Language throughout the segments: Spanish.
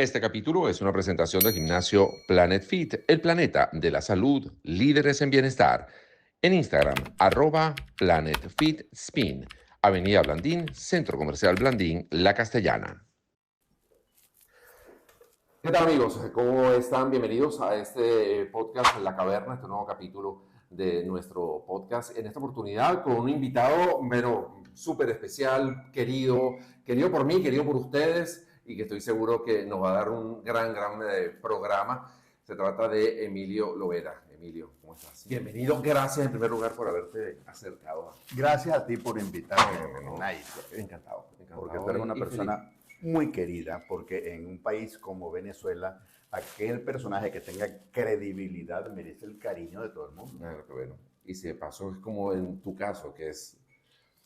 Este capítulo es una presentación del gimnasio Planet Fit, el planeta de la salud, líderes en bienestar. En Instagram, @Planet Fit Spin, Avenida Blandín, Centro Comercial Blandín, La Castellana. ¿Qué tal, amigos? ¿Cómo están? Bienvenidos a este podcast La Caverna, este nuevo capítulo de nuestro podcast. En esta oportunidad con un invitado, pero súper especial, querido por mí, querido por ustedes, y que estoy seguro que nos va a dar un gran programa. Se trata de Emilio Lovera. Emilio, ¿cómo estás? Bienvenido. Gracias en primer lugar por haberte acercado. Gracias a ti por invitarme, Nayib, Encantado. porque tú eres una persona muy querida, porque en un país como Venezuela, aquel personaje que tenga credibilidad merece el cariño de todo el mundo. Claro, que bueno. Y si de paso es como en tu caso, que es,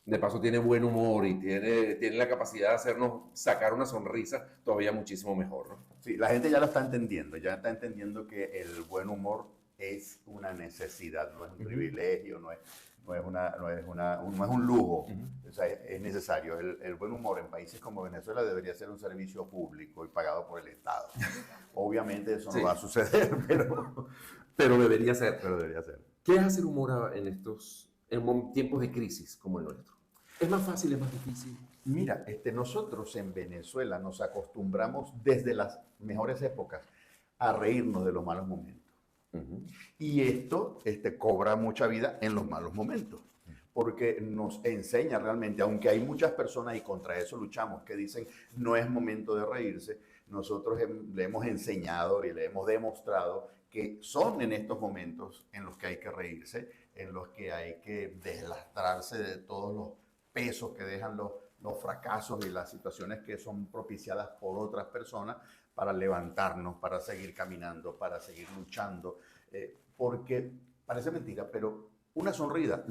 de paso tiene buen humor y tiene la capacidad de hacernos sacar una sonrisa, todavía muchísimo mejor, ¿no? Sí, la gente ya lo está entendiendo, ya está entendiendo que el buen humor es una necesidad, no es un privilegio, no es un lujo, o sea, es necesario. El buen humor en países como Venezuela debería ser un servicio público y pagado por el Estado. Obviamente eso no va a suceder, pero debería ser. Pero debería ser. ¿Qué es hacer humor en tiempos de crisis como el nuestro? ¿Es más fácil, es más difícil? Mira, nosotros en Venezuela nos acostumbramos desde las mejores épocas a reírnos de los malos momentos. Y esto cobra mucha vida en los malos momentos, porque nos enseña realmente, aunque hay muchas personas y contra eso luchamos, que dicen no es momento de reírse, nosotros le hemos enseñado y le hemos demostrado que son en estos momentos en los que hay que reírse, en los que hay que deslastrarse de todos los pesos que dejan los fracasos y las situaciones que son propiciadas por otras personas para levantarnos, para seguir caminando, para seguir luchando. Porque parece mentira, pero una sonrisa,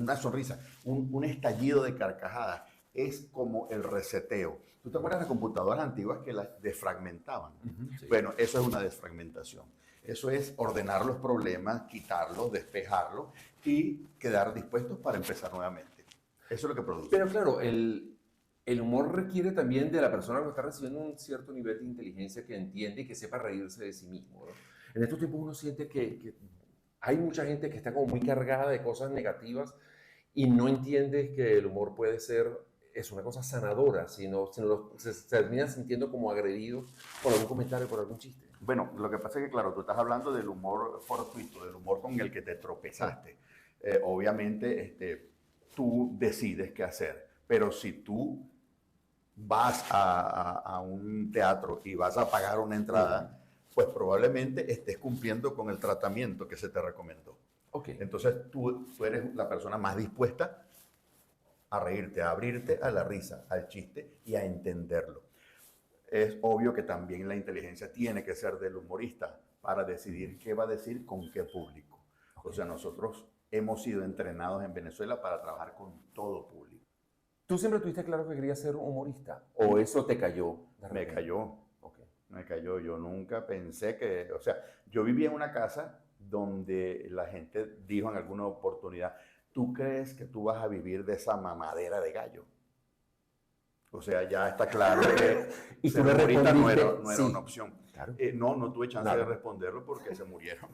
un estallido de carcajadas es como el reseteo. ¿Tú te acuerdas de las computadoras antiguas que las desfragmentaban? Sí. Bueno, eso es una desfragmentación. Eso es ordenar los problemas, quitarlos, despejarlos y quedar dispuestos para empezar nuevamente. Eso es lo que produce. Pero claro, el humor requiere también de la persona que está recibiendo un cierto nivel de inteligencia, que entiende y que sepa reírse de sí mismo, ¿no? En estos tiempos uno siente que hay mucha gente que está como muy cargada de cosas negativas y no entiende que el humor puede ser, es una cosa sanadora, sino se termina sintiendo como agredido por algún comentario, por algún chiste. Bueno, lo que pasa es que, claro, tú estás hablando del humor fortuito, del humor con el que te tropezaste. Obviamente, tú decides qué hacer, pero si tú vas a un teatro y vas a pagar una entrada, pues probablemente estés cumpliendo con el tratamiento que se te recomendó. Okay. Entonces tú eres la persona más dispuesta a reírte, a abrirte a la risa, al chiste y a entenderlo. Es obvio que también la inteligencia tiene que ser del humorista para decidir qué va a decir con qué público. O sea, nosotros hemos sido entrenados en Venezuela para trabajar con todo público. ¿Tú siempre tuviste claro que querías ser humorista? ¿O eso te cayó? Me cayó. Okay. Me cayó. Yo nunca pensé que... O sea, yo vivía en una casa donde la gente dijo en alguna oportunidad, ¿tú crees que tú vas a vivir de esa mamadera de gallo? O sea, ya está claro que y ser humorista no era sí, una opción. Claro. No tuve chance de responderlo porque se murieron.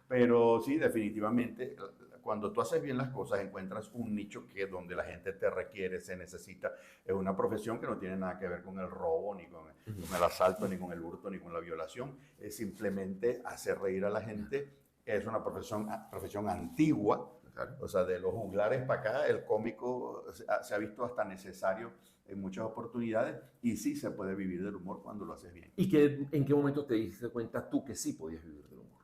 pero sí, definitivamente, cuando tú haces bien las cosas, encuentras un nicho donde la gente te requiere, se necesita. Es una profesión que no tiene nada que ver con el robo, ni con el asalto, ni con el hurto, ni con la violación. Es simplemente hacer reír a la gente. Es una profesión antigua. Claro. O sea, de los juglares para acá, el cómico se ha visto hasta necesario en muchas oportunidades y sí se puede vivir del humor cuando lo haces bien. ¿Y en qué momento te diste cuenta tú que sí podías vivir del humor?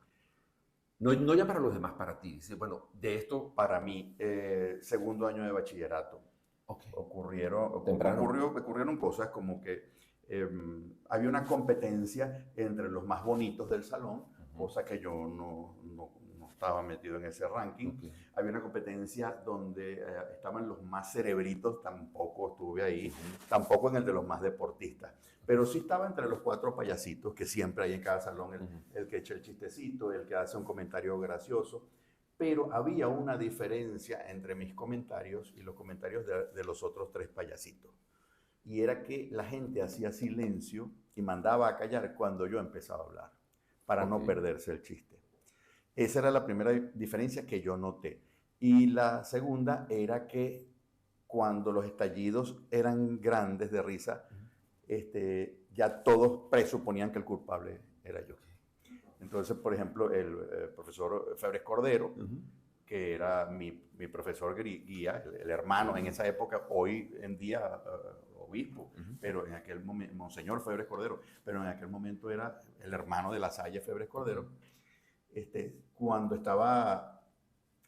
No ya para los demás, para ti. Dice, bueno, de esto... Para mí, segundo año de bachillerato, okay. ocurrieron cosas como que había una competencia entre los más bonitos del salón, cosa que yo no estaba metido en ese ranking. Okay. Había una competencia donde estaban los más cerebritos, tampoco estuve ahí, tampoco en el de los más deportistas, pero sí estaba entre los 4 payasitos que siempre hay en cada salón, el que echa el chistecito, el que hace un comentario gracioso, pero había una diferencia entre mis comentarios y los comentarios de los otros 3 payasitos. y era que la gente hacía silencio y mandaba a callar cuando yo empezaba a hablar, para no perderse el chiste. Esa era la primera diferencia que yo noté. Y la segunda era que cuando los estallidos eran grandes de risa, ya todos presuponían que el culpable era yo. Entonces, por ejemplo, el profesor Febres Cordero, que era mi profesor guía, el hermano en esa época, hoy en día obispo, pero en aquel momento, Monseñor Febres Cordero, pero en aquel momento era el hermano de La Salle Febres Cordero. Cuando estaba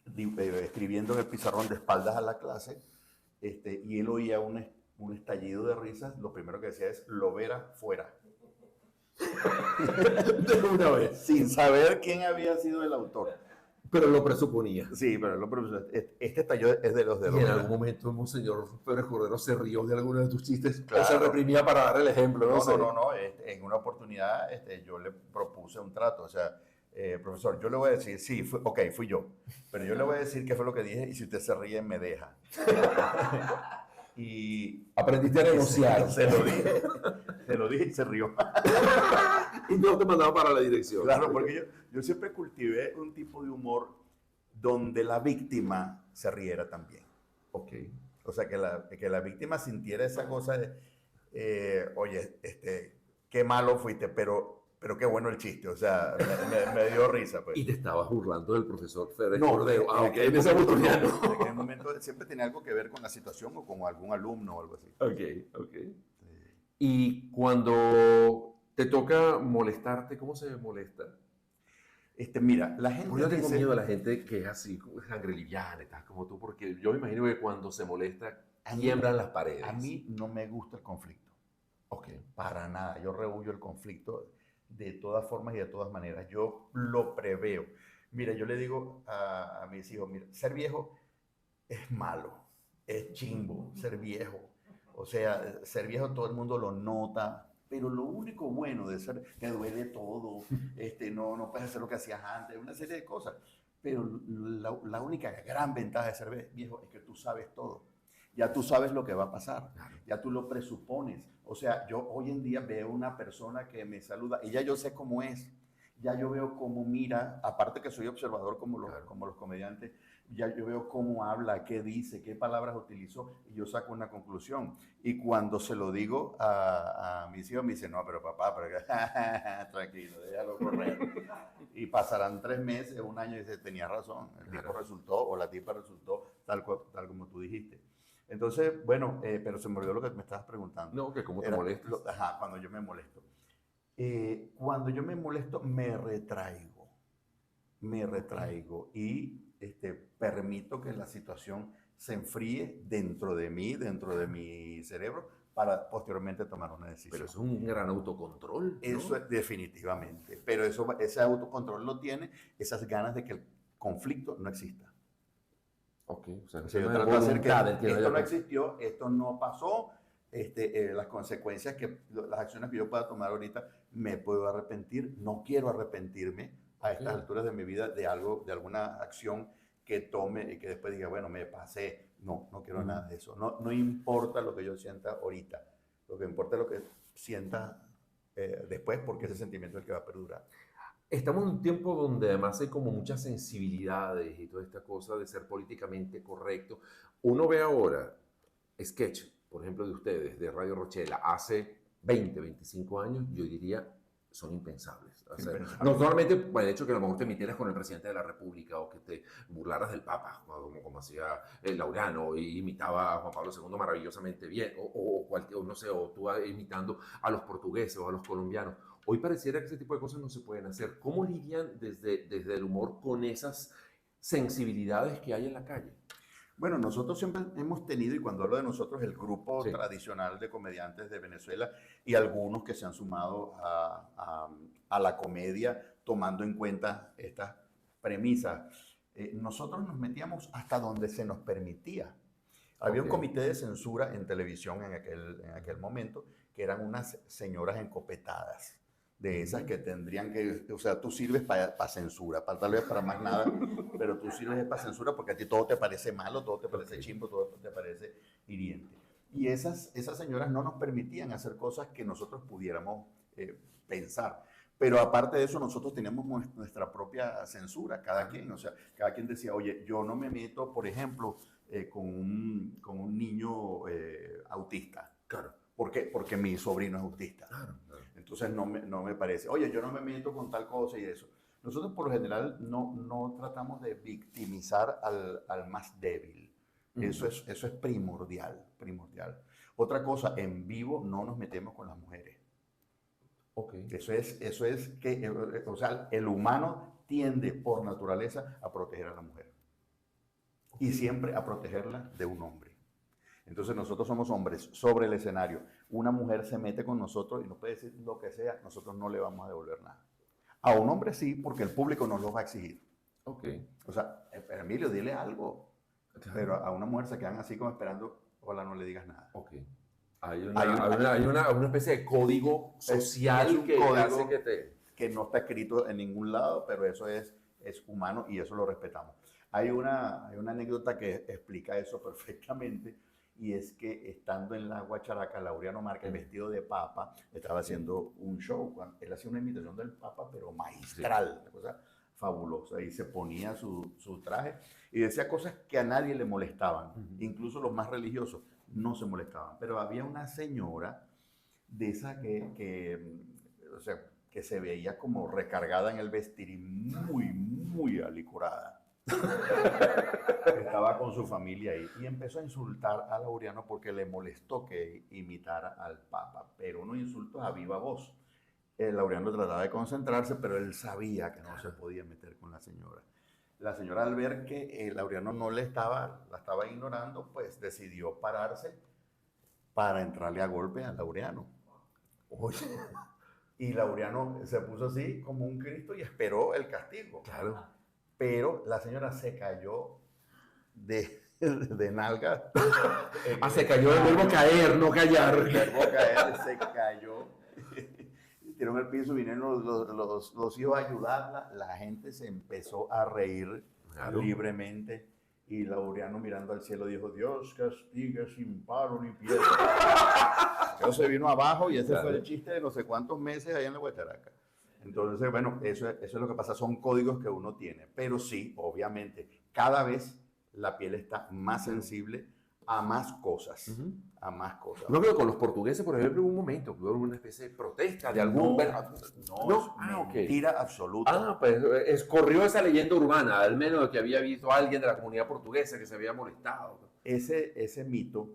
escribiendo en el pizarrón de espaldas a la clase, y él oía un estallido de risas, lo primero que decía es, Lovera fuera. De una vez. Sin saber quién había sido el autor. Pero lo presuponía. Sí, pero lo presuponía. Este estallido es de los de Y en algún momento, Monseñor Febres Cordero se rió de alguno de tus chistes. Claro. O se reprimía para dar el ejemplo. No. En una oportunidad yo le propuse un trato. O sea, profesor, yo le voy a decir, sí, fui yo. Pero yo le voy a decir qué fue lo que dije y si usted se ríe, me deja. Y aprendiste a negociar. Se lo dije y se rió. Y no te mandaba para la dirección. Claro, porque yo siempre cultivé un tipo de humor donde la víctima se riera también. Ok. O sea, que la víctima sintiera esa cosa de, oye, qué malo fuiste, pero qué bueno el chiste. O sea, me dio risa. Pues. Y te estabas burlando del profesor Febres No, Cordero. en esa oportunidad no. En aquel momento siempre tenía algo que ver con la situación o con algún alumno o algo así. Ok. Sí. Y cuando te toca molestarte, ¿cómo se molesta? Mira, la gente yo tengo miedo a la gente que es así, sangre liviana y tal, como tú, porque yo me imagino que cuando se molesta, quiebran las paredes. A mí no me gusta el conflicto. Ok. Para nada. Yo rehuyo el conflicto de todas formas y de todas maneras. Yo lo preveo. Mira, yo le digo a mis hijos, mira, ser viejo es malo, es chimbo, ser viejo. O sea, ser viejo todo el mundo lo nota, pero lo único bueno de ser, te duele todo, no puedes hacer lo que hacías antes, una serie de cosas. Pero la única gran ventaja de ser viejo es que tú sabes todo. Ya tú sabes lo que va a pasar, ya tú lo presupones. O sea, yo hoy en día veo una persona que me saluda y ya yo sé cómo es, ya yo veo cómo mira, aparte que soy observador como los comediantes, ya yo veo cómo habla, qué dice, qué palabras utilizó y yo saco una conclusión. Y cuando se lo digo a mis hijos me dicen, no, pero papá, tranquilo, déjalo correr. Y pasarán 3 meses, 1 año y dice, tenía razón, el tipo resultó o la tipa resultó tal como tú dijiste. Entonces, bueno, pero se me olvidó lo que me estabas preguntando. No, que cómo te molestas. Cuando yo me molesto. Cuando yo me molesto, me retraigo y permito que la situación se enfríe dentro de mí, dentro de mi cerebro, para posteriormente tomar una decisión. Pero es un gran autocontrol, ¿no? Eso es definitivamente. Pero ese autocontrol lo tiene esas ganas de que el conflicto no exista. Ok, o sea, yo trato de hacer que esto no existió, esto no pasó, las consecuencias las acciones que yo pueda tomar ahorita, me puedo arrepentir, no quiero arrepentirme a estas alturas de mi vida de alguna acción que tome y que después diga, bueno, me pasé. No quiero nada de eso. No importa lo que yo sienta ahorita, lo que importa es lo que sienta después, porque ese sentimiento es el que va a perdurar. Estamos en un tiempo donde además hay como muchas sensibilidades y toda esta cosa de ser políticamente correcto. Uno ve ahora sketch, por ejemplo, de ustedes, de Radio Rochela, hace 20, 25 años, yo diría, son impensables. O sea, no solamente por el hecho que a lo mejor te metieras con el presidente de la República o que te burlaras del Papa, como hacía Laureano, y imitaba a Juan Pablo II maravillosamente bien, o no sé, o tú imitando a los portugueses o a los colombianos. Hoy pareciera que ese tipo de cosas no se pueden hacer. ¿Cómo lidian desde el humor con esas sensibilidades que hay en la calle? Bueno, nosotros siempre hemos tenido, y cuando hablo de nosotros, el grupo tradicional de comediantes de Venezuela y algunos que se han sumado a la comedia tomando en cuenta estas premisas. Nosotros nos metíamos hasta donde se nos permitía. Había un comité de censura en televisión en aquel momento que eran unas señoras encopetadas. De esas que tendrían que, o sea, tú sirves para censura, tal vez para más nada, pero tú sirves para censura porque a ti todo te parece malo, todo te parece chimbo, todo te parece hiriente. Y esas señoras no nos permitían hacer cosas que nosotros pudiéramos pensar. Pero aparte de eso, nosotros teníamos nuestra propia censura, cada quien. O sea, cada quien decía, oye, yo no me meto, por ejemplo, con un niño autista. Claro. ¿Por qué? Porque mi sobrino es autista. Claro, claro. Entonces no me parece. Oye, yo no me meto con tal cosa y eso. Nosotros por lo general no tratamos de victimizar al más débil. Eso es primordial. Otra cosa, en vivo no nos metemos con las mujeres. Okay. Eso es que, o sea, el humano tiende por naturaleza a proteger a la mujer. Y siempre a protegerla de un hombre. Entonces nosotros somos hombres sobre el escenario. Una mujer se mete con nosotros y nos puede decir lo que sea, nosotros no le vamos a devolver nada. A un hombre sí, porque el público nos lo va a exigir. Okay. O sea, Emilio, dile algo. Claro. Pero a una mujer se quedan así como esperando, hola, no le digas nada. Okay. Hay una especie de código social que hace que no está escrito en ningún lado, pero eso es humano y eso lo respetamos. Hay una anécdota que explica eso perfectamente, y es que estando en la Guacharaca, Laureano Márquez, vestido de papa, estaba haciendo un show. Él hacía una imitación del papa, pero magistral, una cosa fabulosa, y se ponía su traje y decía cosas que a nadie le molestaban, incluso los más religiosos no se molestaban. Pero había una señora de esa o sea, que se veía como recargada en el vestir y muy alicorada. Estaba con su familia ahí y empezó a insultar a Laureano porque le molestó que imitara al Papa, pero unos insultos a viva voz. Laureano trataba de concentrarse, pero él sabía que no se podía meter con la señora. La señora, al ver que Laureano no la estaba ignorando, pues decidió pararse para entrarle a golpe a Laureano. Oye. Y Laureano se puso así como un Cristo y esperó el castigo. Claro. Pero la señora se cayó de nalga. Se cayó el verbo caer, no callar. El verbo caer, se cayó. Tiró en el piso, vinieron los hijos a ayudarla. La gente se empezó a reír libremente. Y Laureano, mirando al cielo, dijo: Dios castiga sin paro ni piedra. Eso se vino abajo y ese fue el chiste de no sé cuántos meses allá en la Guacharaca. Entonces, bueno, eso es lo que pasa, son códigos que uno tiene. Pero sí, obviamente, cada vez la piel está más sensible a más cosas. A más cosas. No, pero con los portugueses, por ejemplo, hubo un momento que hubo una especie de protesta de algún... No, mentira absoluta. Pues corrió esa leyenda urbana, al menos de que había visto a alguien de la comunidad portuguesa que se había molestado. Ese mito...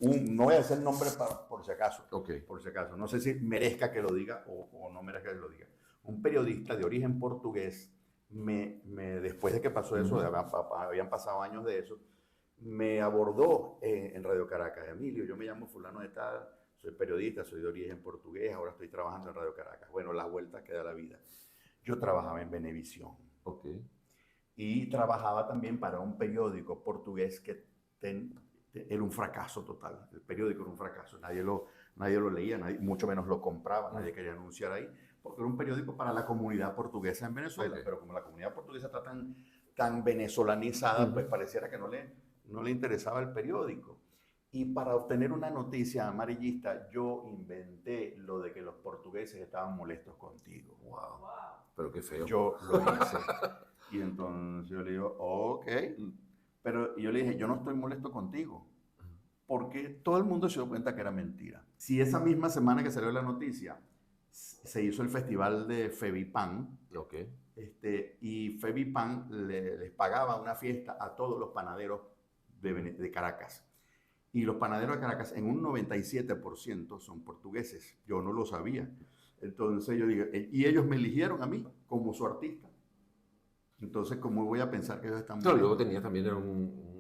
no voy a decir el nombre por si acaso. Okay. Por si acaso. No sé si merezca que lo diga o no merezca que lo diga. Un periodista de origen portugués, después de que pasó eso, habían pasado años de eso, me abordó en Radio Caracas. Emilio, yo me llamo fulano de tal, soy periodista, soy de origen portugués, ahora estoy trabajando en Radio Caracas. Bueno, las vueltas que da la vida. Yo trabajaba en Venevisión. Okay. Y trabajaba también para un periódico portugués que era un fracaso total. El periódico era un fracaso. Nadie lo leía, mucho menos lo compraba, nadie quería anunciar ahí, porque era un periódico para la comunidad portuguesa en Venezuela. Okay. Pero como la comunidad portuguesa está tan venezolanizada, pues pareciera que no le interesaba el periódico. Y para obtener una noticia amarillista, yo inventé lo de que los portugueses estaban molestos contigo. Wow. Pero qué feo. Yo lo hice. Y entonces yo le digo, ok. Pero yo le dije, yo no estoy molesto contigo, porque todo el mundo se dio cuenta que era mentira. Si esa misma semana que salió la noticia, se hizo el festival de Fevipan, okay. Y Fevipan les pagaba una fiesta a todos los panaderos de Caracas. Y los panaderos de Caracas en un 97% son portugueses. Yo no lo sabía. Entonces yo dije, y ellos me eligieron a mí como su artista. Entonces, ¿cómo voy a pensar que ellos están... No, luego tenía también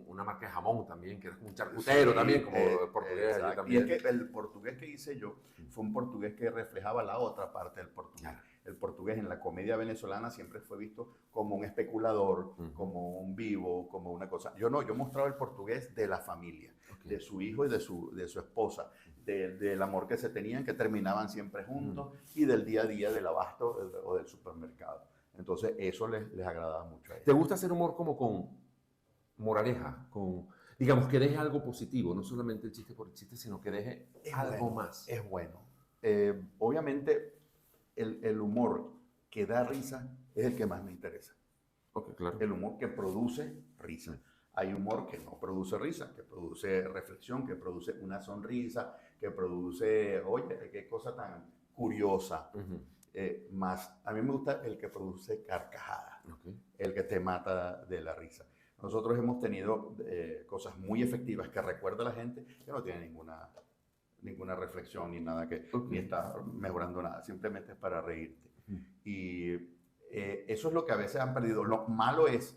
una marca de jamón también, que era como un charcutero, sí, también, como portugués. También. Y es que el portugués que hice yo fue un portugués que reflejaba la otra parte del portugués. Claro. El portugués en la comedia venezolana siempre fue visto como un especulador, como un vivo, como una cosa. Yo mostraba el portugués de la familia, de su hijo y de su esposa, del amor que se tenían, que terminaban siempre juntos, y del día a día del abasto o del supermercado. Entonces, eso les agradaba mucho a ellos. ¿Te gusta hacer humor como con moraleja? Digamos, que deje algo positivo, no solamente el chiste por el chiste, sino que deje algo más. Es bueno. Obviamente, el humor que da risa es el que más me interesa. Ok, claro. El humor que produce risa. Hay humor que no produce risa, que produce reflexión, que produce una sonrisa, que produce, oye, qué cosa tan curiosa. Más, a mí me gusta el que produce carcajada, el que te mata de la risa. Nosotros hemos tenido cosas muy efectivas que recuerda a la gente que no tiene ninguna reflexión ni nada que ni está mejorando nada, simplemente es para reírte. Y eso es lo que a veces han perdido. Lo malo es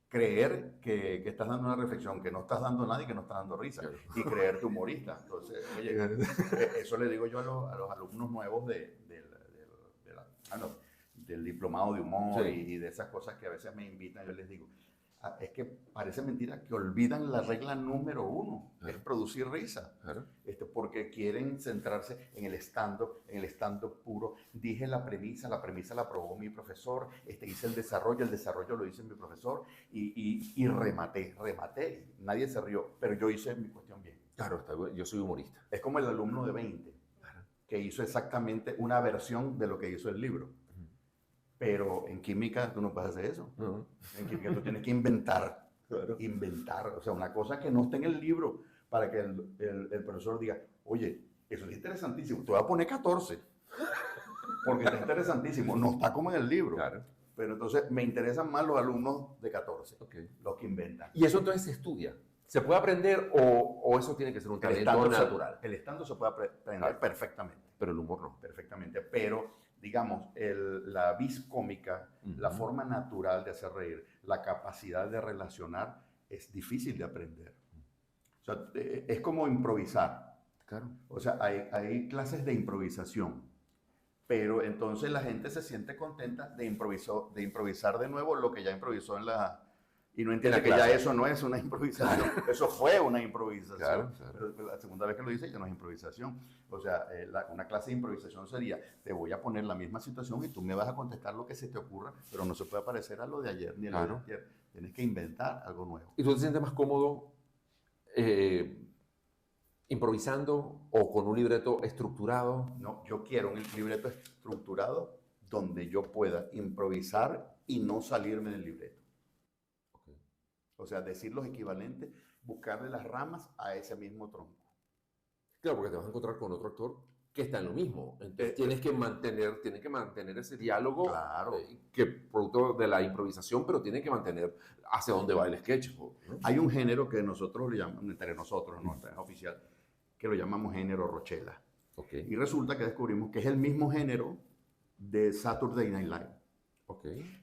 creer que estás dando una reflexión, que no estás dando nada y que no estás dando risa, claro. Y creerte humorista. Entonces, oye, eso le digo yo a los alumnos nuevos del diplomado de humor, sí. Y de esas cosas que a veces me invitan, yo les digo, es que parece mentira que olvidan la regla número 1, claro. Es producir risa, claro. Porque quieren centrarse en el stand-up puro. Dije la premisa la aprobó mi profesor, hice el desarrollo lo hice mi profesor y rematé, nadie se rió, pero yo hice mi cuestión bien. Claro, yo soy humorista. Es como el alumno de 20, claro. Que hizo exactamente una versión de lo que hizo el libro. Pero en química tú no puedes hacer eso. En química tú tienes que inventar. Claro. Inventar. O sea, una cosa que no está en el libro para que el profesor diga, oye, eso es interesantísimo. Te voy a poner 14. Porque está interesantísimo. No está como en el libro. Claro. Pero entonces me interesan más los alumnos de 14. Los que inventan. ¿Y eso entonces se estudia? ¿Se puede aprender o eso tiene que ser un talento natural? El stand-up se puede aprender perfectamente. Pero el humor no. Perfectamente. Pero digamos, la vis cómica, la forma natural de hacer reír, la capacidad de relacionar, es difícil de aprender. O sea, es como improvisar. Claro. O sea, hay clases de improvisación, pero entonces la gente se siente contenta de improvisar de nuevo lo que ya improvisó en la... Y no entiende que ya eso no es una improvisación, eso fue una improvisación. Claro. Pero la segunda vez que lo dice ya no es improvisación. O sea, una clase de improvisación sería, te voy a poner la misma situación y tú me vas a contestar lo que se te ocurra, pero no se puede parecer a lo de ayer ni a lo de ayer. Tienes que inventar algo nuevo. ¿Y tú te sientes más cómodo improvisando o con un libreto estructurado? No, yo quiero un libreto estructurado donde yo pueda improvisar y no salirme del libreto. O sea, decir los equivalentes, buscarle las ramas a ese mismo tronco. Claro, porque te vas a encontrar con otro actor que está en lo mismo. Entonces tienes que mantener ese diálogo, claro. Que producto de la improvisación, pero tiene que mantener hacia dónde va el sketch, ¿no? Hay un género que nosotros le llamamos, entre nosotros, no es oficial, que lo llamamos género Rochela. Y resulta que descubrimos que es el mismo género de Saturday Night Live.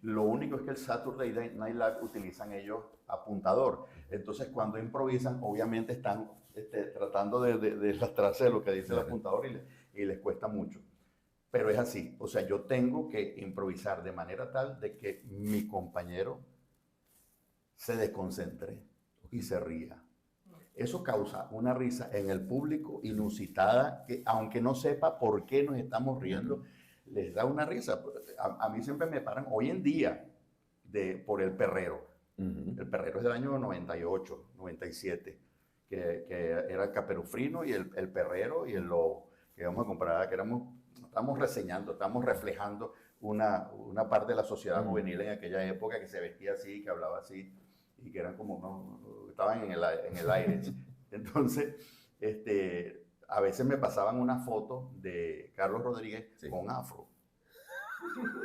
Lo único es que el Saturday Night Live utilizan ellos apuntador. Entonces, cuando improvisan, obviamente están tratando de lastrarse lo que dice el apuntador y les cuesta mucho. Pero es así. O sea, yo tengo que improvisar de manera tal de que mi compañero se desconcentre y se ría. Eso causa una risa en el público inusitada, que aunque no sepa por qué nos estamos riendo, les da una risa. A mí siempre me paran, hoy en día, por el perrero. El perrero es del año 98, 97, que era el caperufrino y el perrero y el lobo, que íbamos a comprar, que estábamos reseñando, estábamos reflejando una parte de la sociedad juvenil en aquella época que se vestía así, que hablaba así, y que eran como, estaban en el aire. Entonces, a veces me pasaban una foto de Carlos Rodríguez con afro.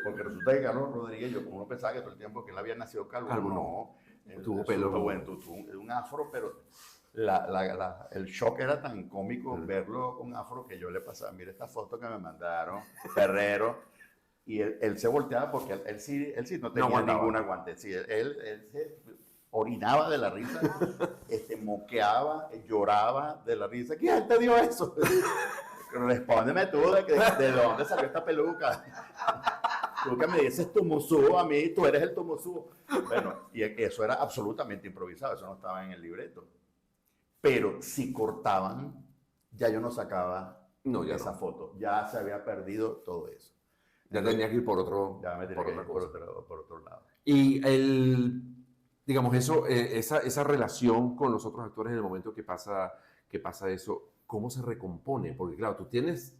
Porque resulta que Carlos Rodríguez, uno pensaba que todo el tiempo que él había nacido calvo, no. Tuvo pelo. Bueno, tuvo un afro, pero el shock era tan cómico verlo con afro que yo le pasaba, mira esta foto que me mandaron, Ferrero, y él se volteaba porque él sí no tenía ningún aguante. Sí, él se orinaba de la risa, moqueaba, lloraba de la risa. ¿Quién te dio eso? Respóndeme tú de dónde salió esta peluca. Tú que me dices Tumusú a mí, tú eres el Tumusú. Bueno, y eso era absolutamente improvisado, eso no estaba en el libreto. Pero si cortaban, ya yo no sacaba esa foto. Ya se había perdido todo eso. Ya tenía que ir por otro, ya me tenía que ir por otro lado. Y digamos, eso, esa relación con los otros actores en el momento que pasa eso, ¿cómo se recompone? Porque claro, tú tienes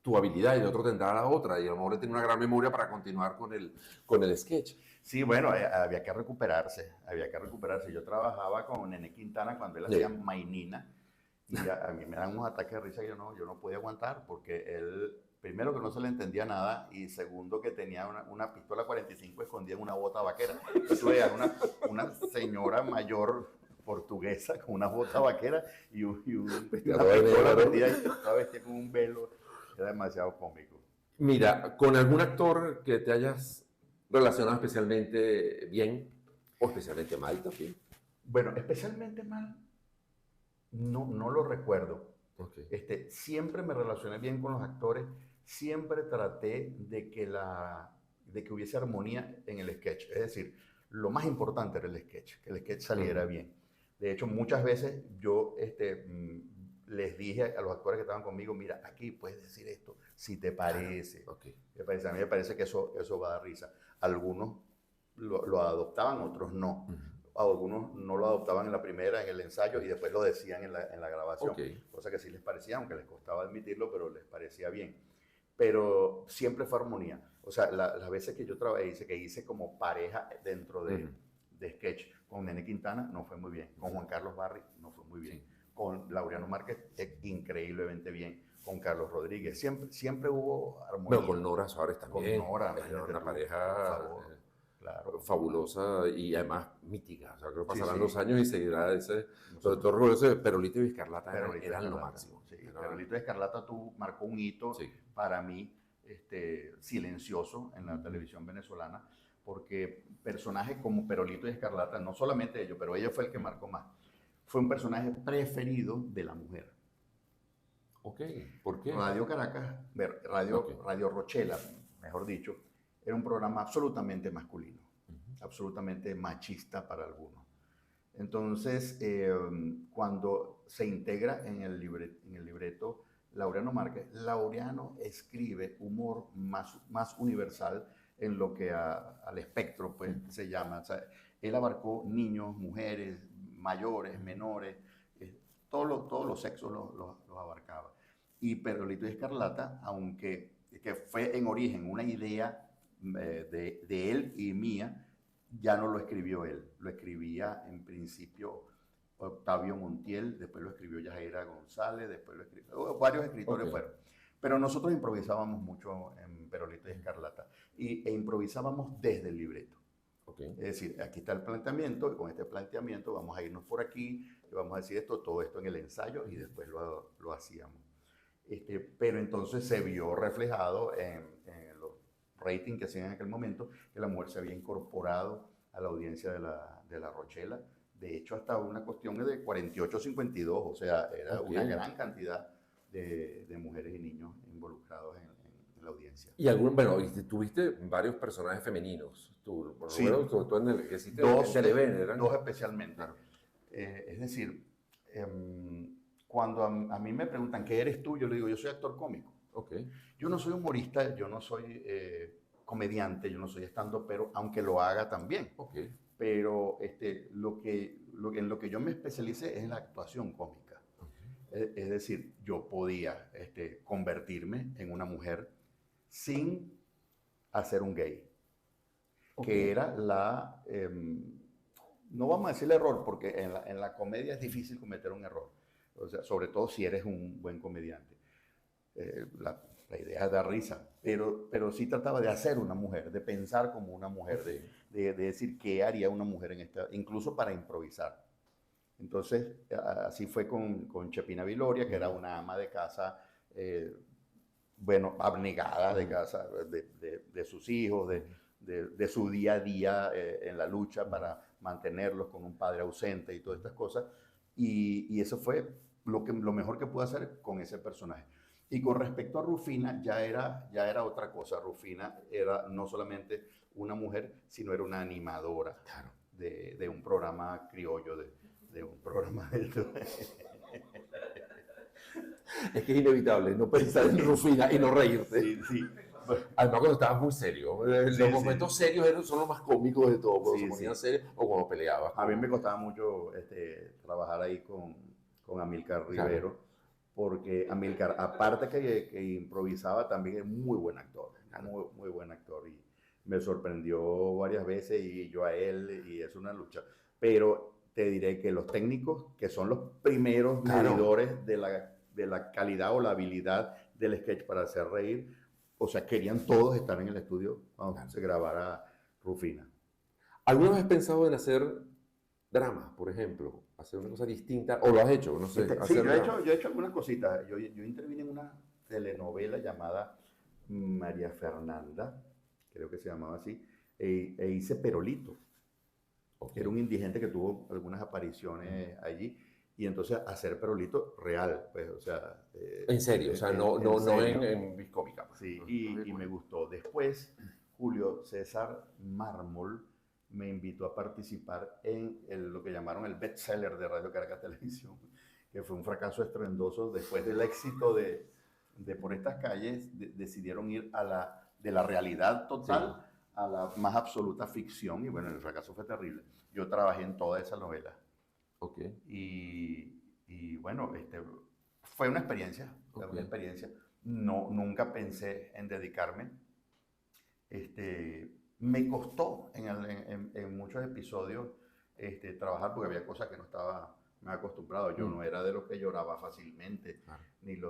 tu habilidad y el otro tendrá la otra, y a lo mejor tiene una gran memoria para continuar con el sketch. Sí, bueno, había que recuperarse, había que recuperarse. Yo trabajaba con Nene Quintana cuando él hacía Mainina, y a mí me dan unos ataques de risa que yo no podía aguantar, porque él, primero que no se le entendía nada, y segundo que tenía una pistola 45 escondida en una bota vaquera. Tú veías una señora mayor portuguesa con una bota vaquera y una pistola metida ahí, toda vestida con un velo. Era demasiado cómico. Mira, ¿con algún actor que te hayas relacionado especialmente bien o especialmente mal también? Bueno, especialmente mal, no lo recuerdo. Okay. Siempre me relacioné bien con los actores, siempre traté de que hubiese armonía en el sketch. Es decir, lo más importante era el sketch, que el sketch saliera bien. De hecho, muchas veces yo les dije a los actores que estaban conmigo, mira, aquí puedes decir esto, si te parece. Okay. A mí me parece que eso va a dar risa. Algunos lo adoptaban, otros no. Algunos no lo adoptaban en la primera, en el ensayo, y después lo decían en la grabación. Okay. Cosa que sí les parecía, aunque les costaba admitirlo, pero les parecía bien. Pero siempre fue armonía. O sea, las veces que yo trabajé, que hice como pareja dentro de sketch con Nene Quintana, no fue muy bien. Con Juan Carlos Barry, no fue muy bien. Sí. Con Laureano Márquez, increíblemente bien. Con Carlos Rodríguez, siempre hubo armonía. Bueno, con Nora Suárez también. Con Nora, una pareja claro, fabulosa y además mítica. O sea, creo que pasarán los años y seguirá ese. Sobre todo orgulloso de Perolito y Escarlata eran lo máximo. Sí, Perolito y Escarlata marcó un hito para mí silencioso en la televisión venezolana, porque personajes como Perolito y Escarlata, no solamente ellos, pero ella fue el que marcó más. Fue un personaje preferido de la mujer. Ok, ¿por qué? Radio Caracas, Radio Rochela, mejor dicho, era un programa absolutamente masculino, absolutamente machista para algunos. Entonces, cuando se integra en el libreto Laureano Márquez, Laureano escribe humor más universal en lo que al espectro pues, se llama. O sea, él abarcó niños, mujeres, mayores, menores, todos los sexos los abarcaba. Y Perolito y Escarlata, aunque que fue en origen una idea de él y mía, ya no lo escribió él. Lo escribía en principio Octavio Montiel, después lo escribió Yajaira González, después lo escribió, varios escritores fueron. Pero nosotros improvisábamos mucho en Perolito y Escarlata e improvisábamos desde el libreto. Es decir, aquí está el planteamiento y con este planteamiento vamos a irnos por aquí y vamos a decir todo esto en el ensayo y después lo hacíamos. Pero entonces se vio reflejado en los ratings que hacían en aquel momento que la mujer se había incorporado a la audiencia de la Rochela. De hecho, hasta una cuestión de 48-52, o sea, era una gran cantidad de mujeres y niños involucrados en la audiencia. Y tuviste varios personajes femeninos. Tú en el que hiciste dos especialmente. Claro. Es decir, cuando a mí me preguntan ¿qué eres tú? Yo le digo, yo soy actor cómico. Yo no soy humorista, yo no soy comediante, yo no soy stand-up, pero aunque lo haga también. Pero en lo que yo me especialicé es en la actuación cómica. Es decir, yo podía convertirme en una mujer sin hacer un gay. Que era no vamos a decir el error, porque en la comedia es difícil cometer un error. O sea, sobre todo si eres un buen comediante. La idea es dar risa, pero sí trataba de hacer una mujer, de pensar como una mujer, de decir qué haría una mujer incluso para improvisar. Entonces, así fue con Chepina Viloria, que era una ama de casa, abnegada de casa, de sus hijos, de su día a día en la lucha para mantenerlos con un padre ausente y todas estas cosas. Y eso fue lo mejor que pude hacer con ese personaje. Y con respecto a Rufina, ya era otra cosa. Rufina era no solamente una mujer, sino era una animadora de un programa criollo, de un programa Es que es inevitable no pensar en Rufina y no reírte. Sí. Además, cuando estabas muy serio. Los momentos serios son los más cómicos de todo, cuando se ponían serios o cuando peleabas. A mí me costaba mucho trabajar ahí con Amílcar Rivero, porque Amílcar, aparte que improvisaba, también es muy buen actor, muy, muy buen actor. Y me sorprendió varias veces y yo a él, y es una lucha. Pero te diré que los técnicos, que son los primeros medidores de la calidad o la habilidad del sketch para hacer reír, o sea, querían todos estar en el estudio cuando se grabara Rufina. ¿Alguna vez has pensado en hacer drama, por ejemplo? Hacer una cosa distinta, o lo has hecho, no sé. Sí, yo he hecho algunas cositas. Yo intervine en una telenovela llamada María Fernanda, creo que se llamaba así, e hice Perolito. Era un indigente que tuvo algunas apariciones allí, y entonces hacer Perolito real, pues, o sea... en serio, o sea, no en Viscómica. Pues. Sí, y me gustó. Después, Julio César Mármol me invitó a participar en lo que llamaron el bestseller de Radio Caracas Televisión, que fue un fracaso estruendoso. Después del éxito de Por estas calles, decidieron ir de la realidad total a la más absoluta ficción, y bueno, el fracaso fue terrible. Yo trabajé en toda esa novela. Okay. Y bueno, fue una experiencia, una experiencia. No, nunca pensé en dedicarme. Me costó en muchos episodios trabajar, porque había cosas que no estaba más acostumbrado. Yo no era de los que lloraba fácilmente, ni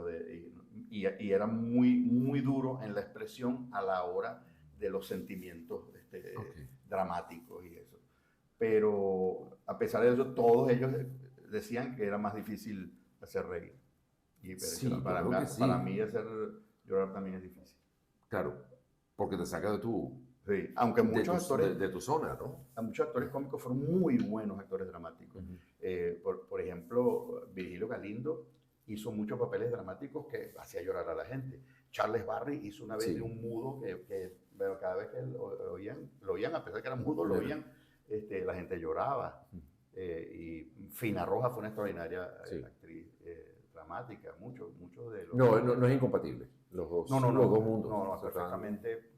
y era muy, muy duro en la expresión a la hora de los sentimientos dramáticos y eso. Pero a pesar de eso, todos ellos decían que era más difícil hacer reír. Y para mí hacer llorar también es difícil. Claro, porque te saca de tu... Sí, aunque muchos actores... De tu zona, ¿no? Muchos actores cómicos fueron muy buenos actores dramáticos. Por ejemplo, Virgilio Galindo hizo muchos papeles dramáticos que hacía llorar a la gente. Charles Barry hizo una vez de un mudo pero cada vez que lo oían, a pesar de que era mudo, lo oían, la gente lloraba. Y Fina Roja fue una extraordinaria actriz dramática. Muchos de los... No es incompatible. Los dos mundos. No, perfectamente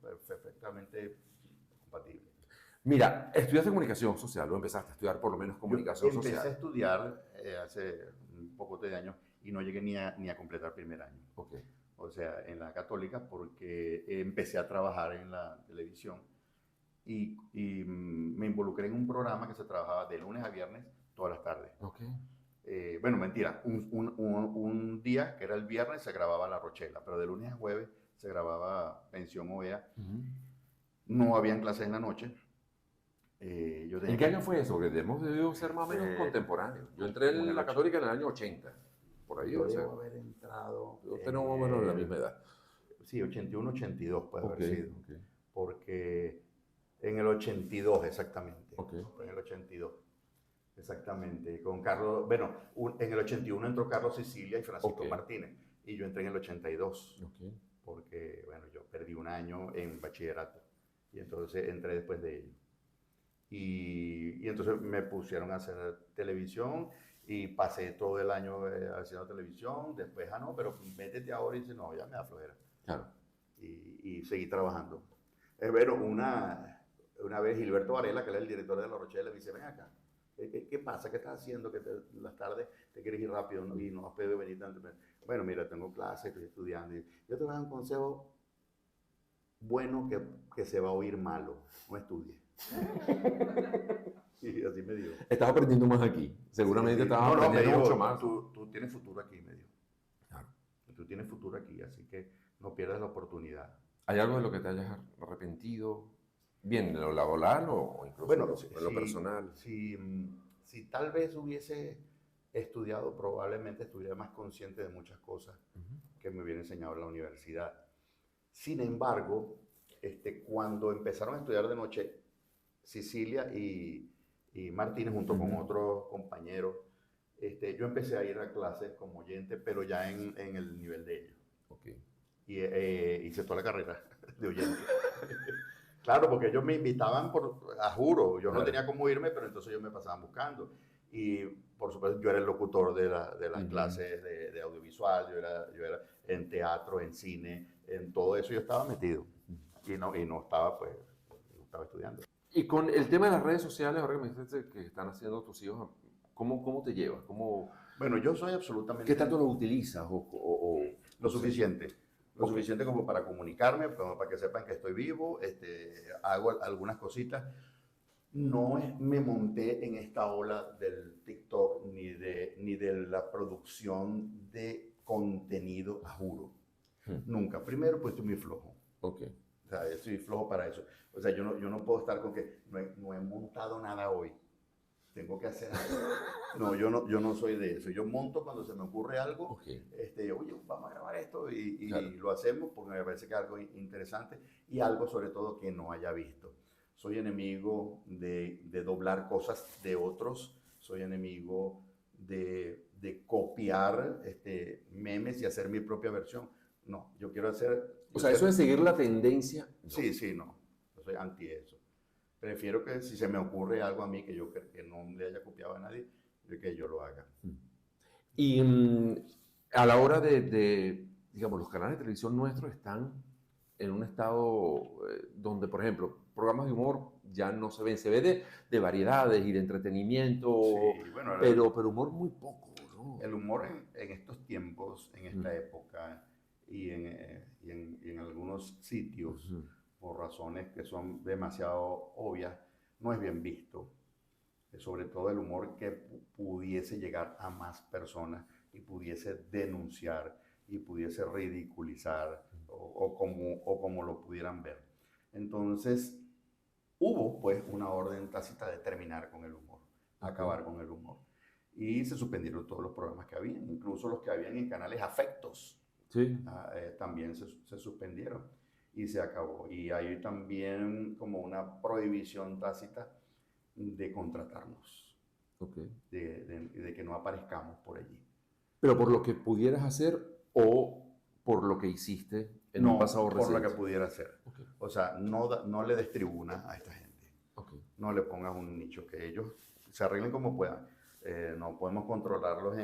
compatible. Mira, estudiaste comunicación social, o empezaste a estudiar por lo menos comunicación social. Empecé a estudiar hace un poco de años y no llegué ni a completar primer año. Okay. O sea, en la Católica, porque empecé a trabajar en la televisión y me involucré en un programa que se trabajaba de lunes a viernes todas las tardes. Okay. Bueno, mentira, un día, que era el viernes, se grababa La Rochela, pero de lunes a jueves se grababa Pensión OEA. No habían clases en la noche. ¿En qué año fue eso? Porque debemos debido ser más o menos contemporáneos. Yo entré en la Católica en el año 80, por ahí. Yo debo haber entrado... Tenemos más o menos la misma edad. Sí, 81, 82 puede haber sido. Porque en el 82 exactamente. Fue en el 82. Exactamente, con Carlos, bueno, en el 81 entró Carlos Sicilia y Francisco Martínez, y yo entré en el 82, porque, bueno, yo perdí un año en bachillerato, y entonces entré después de ello. Y entonces me pusieron a hacer televisión, y pasé todo el año haciendo televisión, después, no, pero métete ahora, y dice, no, ya me da flojera. Claro. Y seguí trabajando. Bueno, una vez Gilberto Varela, que era el director de La Rochela, me dice, ven acá. ¿Qué pasa? ¿Qué estás haciendo? Que las tardes te quieres ir rápido y no has podido venir tanto. Bueno, mira, tengo clases, estoy estudiando. Y yo te voy a dar un consejo bueno que se va a oír malo. No estudies. Y así me dijo. Estás aprendiendo más aquí. Seguramente estabas aprendiendo mucho más. Tú tienes futuro aquí, me dijo. Claro. Tú tienes futuro aquí, así que no pierdas la oportunidad. ¿Hay algo de lo que te hayas arrepentido? Bien, en lo laboral o incluso en lo personal. Si tal vez hubiese estudiado, probablemente estuviera más consciente de muchas cosas que me hubiera enseñado en la universidad. Sin embargo, cuando empezaron a estudiar de noche, Sicilia y Martínez, junto con otros compañeros, yo empecé a ir a clases como oyente, pero ya en el nivel de ellos. Y hice toda la carrera de oyente. Claro, porque ellos me invitaban a juro, yo no tenía cómo irme, pero entonces ellos me pasaban buscando. Y por supuesto yo era el locutor de las clases de audiovisual, yo era en teatro, en cine, en todo eso yo estaba metido y no estaba, pues, no estaba estudiando. Y con el tema de las redes sociales, ahora que me dijiste que están haciendo tus hijos, ¿cómo te llevas? Bueno, yo soy absolutamente... ¿Qué tanto lo utilizas? Lo suficiente. Lo suficiente como para comunicarme, como para que sepan que estoy vivo, hago algunas cositas. No me monté en esta ola del TikTok ni de la producción de contenido, a juro. Nunca. Primero, pues estoy muy flojo. Okay. O sea, estoy flojo para eso. O sea, yo no puedo estar con que no he montado nada hoy. Tengo que hacer algo. No, yo no soy de eso. Yo monto cuando se me ocurre algo. Okay. Oye, vamos a grabar esto y claro. lo hacemos porque me parece que es algo interesante y algo sobre todo que no haya visto. Soy enemigo de doblar cosas de otros. Soy enemigo de copiar memes y hacer mi propia versión. No, yo quiero hacer... O sea, eso de seguir la tendencia. No. Sí, no. Yo soy anti eso. Prefiero que si se me ocurre algo a mí que yo que no le haya copiado a nadie, que yo lo haga. Y a la hora digamos, los canales de televisión nuestros están en un estado donde, por ejemplo, programas de humor ya no se ven, se ve de variedades y de entretenimiento, sí, bueno, pero humor muy poco, ¿no? El humor en estos tiempos, en esta época y en algunos sitios, por razones que son demasiado obvias, no es bien visto. Sobre todo el humor que pudiese llegar a más personas y pudiese denunciar y pudiese ridiculizar o como lo pudieran ver. Entonces, hubo pues una orden tácita de terminar con el humor, acabar con el humor. Y se suspendieron todos los programas que habían, incluso los que habían en canales afectos. Sí. También se suspendieron y se acabó. Y hay también como una prohibición tácita de contratarnos, de que no aparezcamos por allí. ¿Pero por lo que pudieras hacer o por lo que hiciste en un pasado reciente? Por lo que pudiera hacer. O sea, no le des tribuna a esta gente. No le pongas un nicho, que ellos se arreglen como puedan. No podemos controlarlos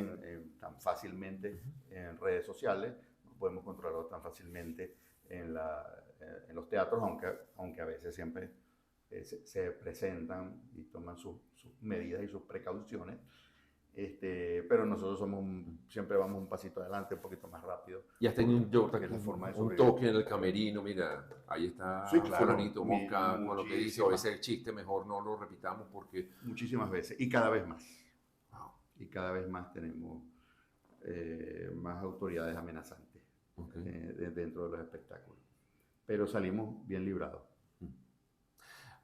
tan fácilmente en redes sociales, no podemos controlarlos tan fácilmente en los teatros, aunque a veces siempre se presentan y toman sus medidas y sus precauciones. Pero nosotros siempre vamos un pasito adelante, un poquito más rápido. Y has tenido un toque en el camerino, mira, ahí está sí, claro, fulanito Mosca con lo que dice, o ese chiste mejor no lo repitamos porque... Muchísimas veces, y cada vez más. Y cada vez más tenemos más autoridades amenazantes dentro de los espectáculos. Pero salimos bien librados.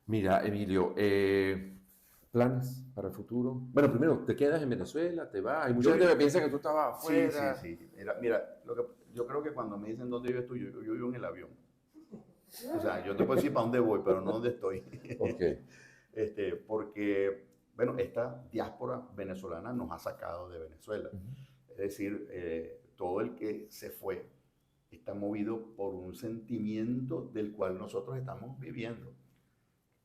Mira, Emilio, ¿planes para el futuro? Bueno, primero, ¿te quedas en Venezuela? ¿Te vas? Hay mucha gente que piensa que tú estabas afuera. Sí. Mira, yo creo que cuando me dicen dónde vives tú, yo vivo en el avión. O sea, yo te puedo decir para dónde voy, pero no dónde estoy. Porque, bueno, esta diáspora venezolana nos ha sacado de Venezuela. Es decir, todo el que se fue está movido por un sentimiento del cual nosotros estamos viviendo,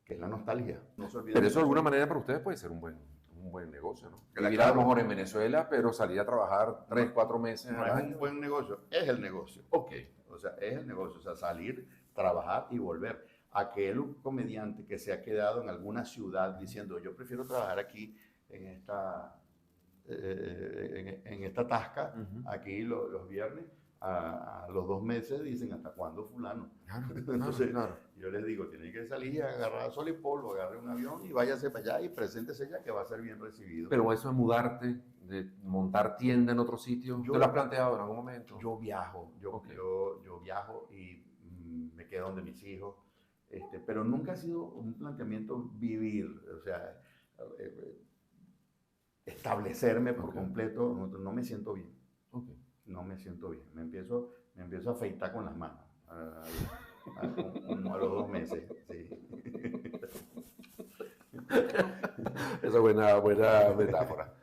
que es la nostalgia. No se olviden. Pero eso de alguna manera para ustedes puede ser un buen negocio, ¿no? Vivir a lo mejor en Venezuela, pero salir a trabajar 3, 4 meses al año. No es un buen negocio, es el negocio. O sea, es el negocio, o sea, salir, trabajar y volver. Aquel comediante que se ha quedado en alguna ciudad diciendo, yo prefiero trabajar aquí en esta tasca, aquí los viernes, a los 2 meses dicen, ¿hasta cuándo fulano? Entonces, yo les digo, tienen que salir, agarrar sol y polvo, agarre un avión y váyase para allá y preséntese ya que va a ser bien recibido. Pero eso de mudarte, de montar tienda en otro sitio, ¿te lo has planteado en algún momento? Yo viajo, yo viajo y me quedo donde mis hijos, pero nunca ha sido un planteamiento vivir, o sea, establecerme por completo, no me siento bien. No me siento bien, me empiezo a afeitar con las manos a los 2 meses. Sí. Esa es buena metáfora.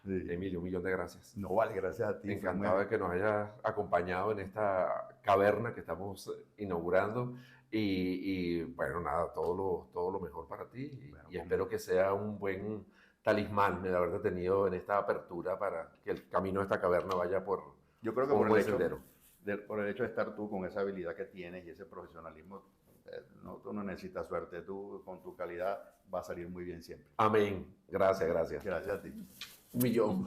Sí. Emilio, un millón de gracias. No vale, gracias a ti. Encantado de que nos hayas acompañado en esta caverna que estamos inaugurando y bueno, nada, todo lo mejor para ti y espero que sea un buen talismán el haberte tenido en esta apertura para que el camino de esta caverna vaya por Yo creo que un por buen el, hecho, sendero. por el hecho de estar tú con esa habilidad que tienes y ese profesionalismo, no, tú no necesitas suerte, tú con tu calidad va a salir muy bien siempre. Amén. Gracias, gracias. Gracias a ti. Un millón.